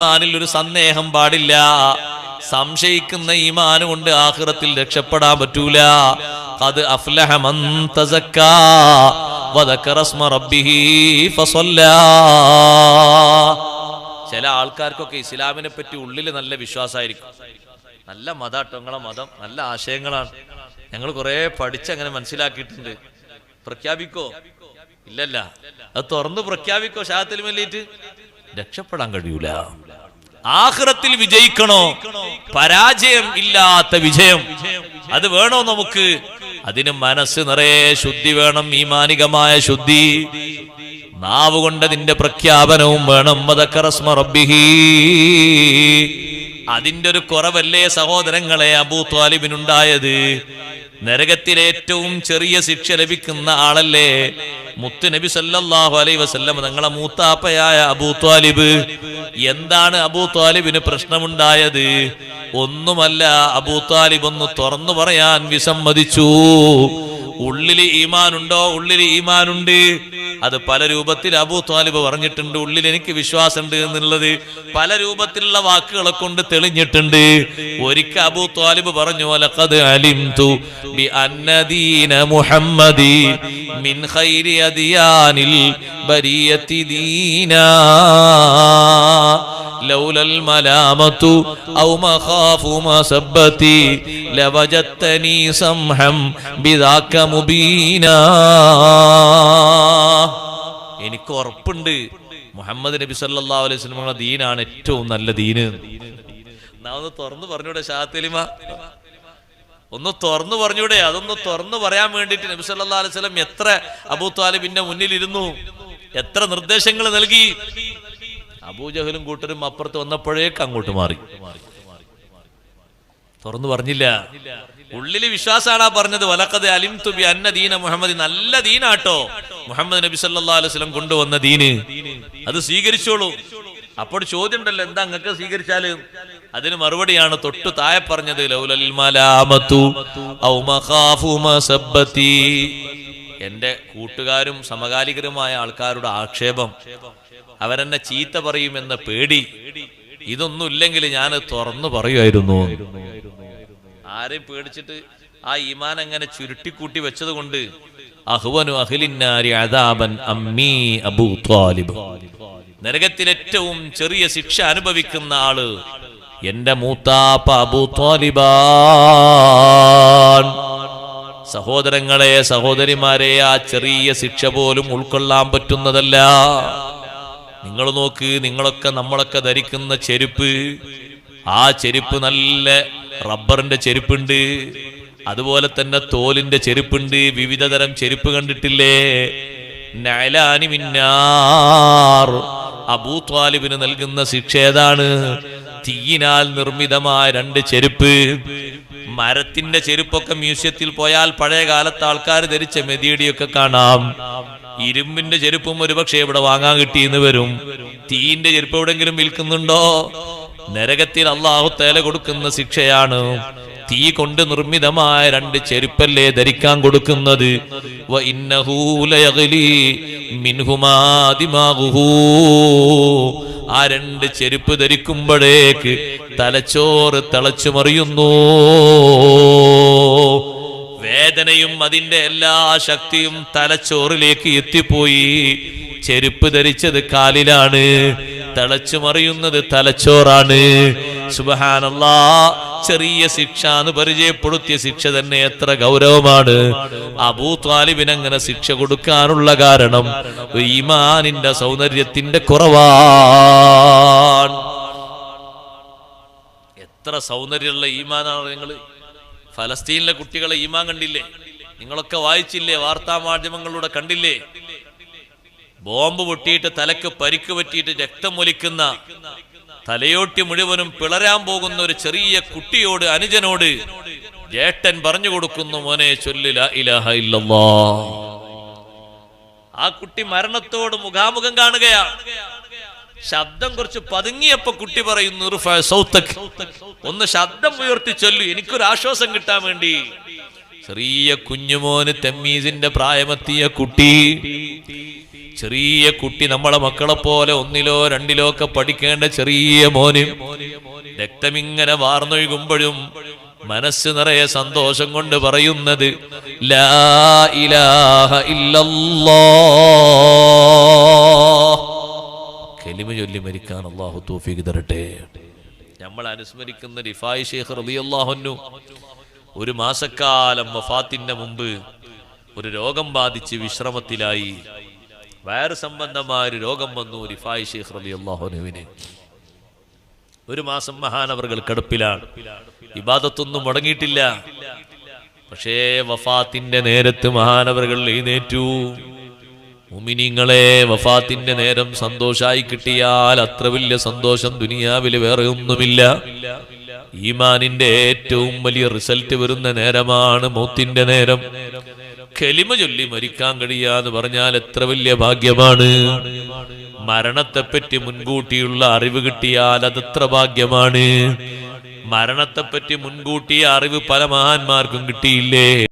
ഈമാനിൽ ഒരു സന്ദേഹം പാടില്ല. സംശയിക്കുന്ന ഈമാൻ കൊണ്ട് ആഖിറത്തിൽ രക്ഷപ്പെടാൻ പറ്റൂല. ഖദ് അഫ്ലഹ മൻ തസക്കാ വദക്കറ സ്മ റബ്ബിഹി ഫസല്ലാ. ചില ആൾക്കാർക്കൊക്കെ ഇസ്ലാമിനെ പറ്റി ഉള്ളിൽ നല്ല വിശ്വാസമായിരിക്കും. നല്ല മതാട്ടോ നിങ്ങളെ മതം, നല്ല ആശയങ്ങളാണ്, ഞങ്ങൾ കുറെ പഠിച്ചങ്ങനെ മനസ്സിലാക്കിയിട്ടുണ്ട്. പ്രഖ്യാപിക്കോ? ഇല്ലല്ല, അത് തുറന്ന് പ്രഖ്യാപിക്കോ? ഷാഹത്തിൽ വേണ്ടിയിട്ട് രക്ഷപ്പെടാൻ കഴിയൂല. ആഖിറത്തിൽ വിജയിക്കണോ? പരാജയം ഇല്ലാത്ത വിജയം അത് വേണോ നമുക്ക്? അതിന് മനസ്സ് നിറയെ ശുദ്ധി വേണം, ഈമാനികമായ ശുദ്ധി. നാവ് കൊണ്ട് അതിന്റെ പ്രഖ്യാപനവും വേണം. വദക്കറസ്മ റബ്ബിഹി. അതിന്റെ ഒരു കുറവല്ലേ സഹോദരങ്ങളെ അബൂ ത്വാലിബിനുണ്ടായത്? നരകത്തിലെ ഏറ്റവും ചെറിയ ശിക്ഷ ലഭിക്കുന്ന ആളല്ലേ മുത്ത് നബി സല്ലല്ലാഹു അലൈഹി വസല്ലം തങ്ങളെ മൂത്താപ്പയായ അബൂ ത്വാലിബ്. എന്താണ് അബൂ ത്വാലിബിന് പ്രശ്നമുണ്ടായത്? ഒന്നുമല്ല, അബൂ ത്വാലിബ് ഒന്ന് തുറന്നു പറയാൻ വിസമ്മതിച്ചു. ഉള്ളിൽ ഈമാനുണ്ടോ? ഉള്ളിൽ ഈമാനുണ്ട്. അത് പല രൂപത്തിൽ അബൂ ത്വാലിബ് പറഞ്ഞിട്ടുണ്ട്. ഉള്ളിൽ എനിക്ക് വിശ്വാസമുണ്ട് എന്നുള്ളത് പല രൂപത്തിലുള്ള വാക്കുകളെ കൊണ്ട് തെളിഞ്ഞിട്ടുണ്ട്. ഒരിക്കൽ അബൂ ത്വാലിബ് പറഞ്ഞു, ലഖദ് അലിംതു ബി അന്ന ദീന മുഹമ്മദി മിൻ ഖൈരി അദിയാനിൽ ബരിയത്തി ദീനാ ലൗലൽ മലാമതു ഔ മഖാഫു മസബ്ബതി ലവജത്തനി സംഹം ബിദാക മുബീനാ. എനിക്ക് ഉറപ്പുണ്ട് മുഹമ്മദ് നബി സല്ലല്ലാഹു അലൈഹി വസല്ലം ദീനാണ് ഏറ്റവും നല്ല ദീന്. ഒന്ന് തുറന്നു പറഞ്ഞൂടെ ഷാഹത്തലിമ? ഒന്ന് തുറന്നു പറഞ്ഞൂടെ? അതൊന്ന് തുറന്നു പറയാൻ വേണ്ടിട്ട് നബി സല്ലല്ലാഹു അലൈഹി വസല്ലം എത്ര അബൂ ത്വാലിബിന്റെ മുന്നിലിരുന്നു, എത്ര നിർദ്ദേശങ്ങൾ നൽകി. അബൂജഹലും കൂട്ടരും അപ്പുറത്ത് വന്നപ്പോഴേക്ക് അങ്ങോട്ട് മാറി, തുറന്നു പറഞ്ഞില്ല. ഉള്ളില് വിശ്വാസാണ് പറഞ്ഞത്. വലഖദ് അലിംതു ബി അന്ന ദീന മുഹമ്മദ്, നല്ല ദീനാട്ടോ മുഹമ്മദ് നബി സല്ലല്ലാഹു അലൈഹി വസല്ലം കൊണ്ടുവന്ന ദീന്, അത് സ്വീകരിച്ചോളൂ. അപ്പോൾ ചോദ്യം ഉണ്ടല്ലോ, എന്താ അങ്ങക്ക് സ്വീകരിച്ചാല്? അതിന് മറുപടിയാണ് തൊട്ടു താഴെ പറഞ്ഞത്, ലൗലൽ മലാമതു ഔ മഖാഫു മസബ്ബതി. എന്റെ കൂട്ടുകാരും സമകാലികരുമായ ആൾക്കാരുടെ ആക്ഷേപം, അവരെന്നെ ചീത്ത പറയുമെന്ന പേടി, ഇതൊന്നും ഇല്ലെങ്കിൽ ഞാൻ തുറന്നു പറയുമായിരുന്നു. ആരെയും പേടിച്ചിട്ട് ആ ഈമാൻ അങ്ങനെ ചുരുട്ടിക്കൂട്ടി വെച്ചത് കൊണ്ട് അഹ്വനു അഹ്ലിന്നാരി അദാബൻ അമ്മീ അബൂ ത്വാലിബ്. നരകത്തിൽ ഏറ്റവും ചെറിയ ശിക്ഷ അനുഭവിക്കുന്ന ആള് എന്റെ മൂത്താപ്പ അബൂ ത്വാലിബാൻ. സഹോദരങ്ങളെ, സഹോദരിമാരെ, ആ ചെറിയ ശിക്ഷ പോലും ഉൾക്കൊള്ളാൻ പറ്റുന്നതല്ല. നിങ്ങൾ നോക്ക്, നിങ്ങളൊക്കെ നമ്മളൊക്കെ ധരിക്കുന്ന ചെരുപ്പ്, ആ ചെരുപ്പ് നല്ല റബ്ബറിന്റെ ചെരുപ്പുണ്ട്, അതുപോലെ തന്നെ തോലിന്റെ ചെരുപ്പുണ്ട്, വിവിധ തരം ചെരുപ്പ് കണ്ടിട്ടില്ലേ? നഅലാനി മിന്നാർ. അബൂ ത്വാലിബിന് നൽകുന്ന ശിക്ഷ ഏതാണ്? തീയിനാൽ നിർമ്മിതമായ രണ്ട് ചെരുപ്പ്. മരത്തിന്റെ ചെരുപ്പൊക്കെ മ്യൂസിയത്തിൽ പോയാൽ പഴയ കാലത്ത് ആൾക്കാർ ധരിച്ച മെതിയടിയൊക്കെ കാണാം. ഇരുമ്പിന്റെ ചെരുപ്പും ഒരുപക്ഷെ ഇവിടെ വാങ്ങാൻ കിട്ടിയെന്ന് വരും. തീയിന്റെ ചെരുപ്പ് എവിടെങ്കിലും വിൽക്കുന്നുണ്ടോ? നരകത്തിൽ അല്ലാഹു തആല കൊടുക്കുന്ന ശിക്ഷയാണ്. തീ കൊണ്ട് നിർമ്മിതമായ രണ്ട് ചെരുപ്പല്ലേ ധരിക്കാൻ കൊടുക്കുന്നത്. വ ഇന്നഹു ലയഗ്ലി മിൻഹുമാ ദിമാഗുഹു. ആ രണ്ട് ചെരുപ്പ് ധരിക്കുമ്പോഴേക്ക് തലച്ചോറ് തിളച്ചു മറിയുന്നു. വേദനയും അതിന്റെ എല്ലാ ശക്തിയും തലച്ചോറിലേക്ക് എത്തിപ്പോയി. ചെരുപ്പ് ധരിച്ചത് കാലിലാണ്, തിളച്ചു മറിയുന്നത് തലച്ചോറാണ്. സുബ്ഹാനല്ലാഹ്, ചെറിയ ശിക്ഷ എന്ന് പരിചയപ്പെടുത്തിയ ശിക്ഷ തന്നെ എത്ര ഗൗരവമാണ്. അബൂ ത്വാലിബിന് അങ്ങനെ ശിക്ഷ കൊടുക്കാനുള്ള കാരണം ഈമാനിന്റെ സൗന്ദര്യത്തിന്റെ കുറവാണ്. എത്ര സൗന്ദര്യമുള്ള ഈമാനാണ്. നിങ്ങൾ ഫലസ്തീനിലെ കുട്ടികളെ ഈമാൻ കണ്ടില്ലേ? നിങ്ങളൊക്കെ വായിച്ചില്ലേ? വാർത്താ മാധ്യമങ്ങളിലൂടെ കണ്ടില്ലേ? ബോംബ് പൊട്ടിയിട്ട് തലക്ക് പരിക്ക് പറ്റിയിട്ട് രക്തം ഒലിക്കുന്ന, തലയോട്ടി മുഴുവനും പിളരാൻ പോകുന്ന ഒരു ചെറിയ കുട്ടിയോട്, അനുജനോട് ജേട്ടൻ പറഞ്ഞു കൊടുക്കുന്നു, മോനെ ചൊല്ല് ലാ ഇലാഹ ഇല്ലല്ലാഹ്. ആ കുട്ടി മരണത്തോട് മുഖാമുഖം കാണുകയാണ്. ശബ്ദം കുറച്ച് പതുങ്ങിയപ്പോ കുട്ടി പറയുന്നു, ഒന്ന് ശബ്ദം ഉയർത്തി ചൊല്ലു, എനിക്കൊരു ആശ്വാസം കിട്ടാൻ വേണ്ടി. ചെറിയ കുഞ്ഞുമോന് തമ്മീസിന്റെ പ്രായമെത്തിയ കുട്ടി ചെറിയ കുട്ടി, നമ്മളെ മക്കളെ പോലെ 1 or 2 ഒക്കെ പഠിക്കേണ്ട ചെറിയ മോന് രക്തമിങ്ങനെ വാർന്നൊഴുകുമ്പോഴും മനസ്സ് നിറയെ സന്തോഷം കൊണ്ട് പറയുന്നത് ലാ ഇലാഹ ഇല്ലല്ലാഹ്. കലിമ ചൊല്ലി മരിക്കാൻ അല്ലാഹു തൗഫീഖ് തരട്ടെ. നമ്മൾ അനുസ്മരിക്കുന്ന റിഫായി ശൈഖ് റളിയല്ലാഹു അൻഹു ഒരു മാസക്കാലം വഫാത്തിന്റെ മുമ്പ് ഒരു രോഗം ബാധിച്ച് വിശ്രമത്തിലായി. വയറ് സംബന്ധമായ ഒരു രോഗം വന്നു റിഫായി ശൈഖ് റളിയല്ലാഹു അൻഹുവിന്. ഒരു മാസം മഹാനവറുകൾ കിടപ്പിലാണ്, ഇബാദത്തൊന്നും മുടങ്ങിയിട്ടില്ല. പക്ഷേ വഫാത്തിന്റെ നേരത്ത് മഹാനവറുകൾ എഴുന്നേറ്റു. മുഅ്മിനീങ്ങളെ, വഫാത്തിന്റെ നേരം സന്തോഷായി കിട്ടിയാൽ അത്ര വലിയ സന്തോഷം ദുനിയാവിൽ വേറെ ഒന്നുമില്ല. ഈമാനിന്റെ ഏറ്റവും വലിയ റിസൾട്ട് വരുന്ന നേരമാണ് മൗത്തിന്റെ നേരം. കലിമ ചൊല്ലി മരിക്കാൻ കഴിയാന്ന് പറഞ്ഞാൽ എത്ര വലിയ ഭാഗ്യമാണ്. മരണത്തെപ്പറ്റി മുൻകൂട്ടിയുള്ള അറിവ് കിട്ടിയാൽ അതെത്ര ഭാഗ്യമാണ്. മരണത്തെപ്പറ്റി മുൻകൂട്ടിയ അറിവ് പല മഹാന്മാർക്കും കിട്ടിയില്ലേ?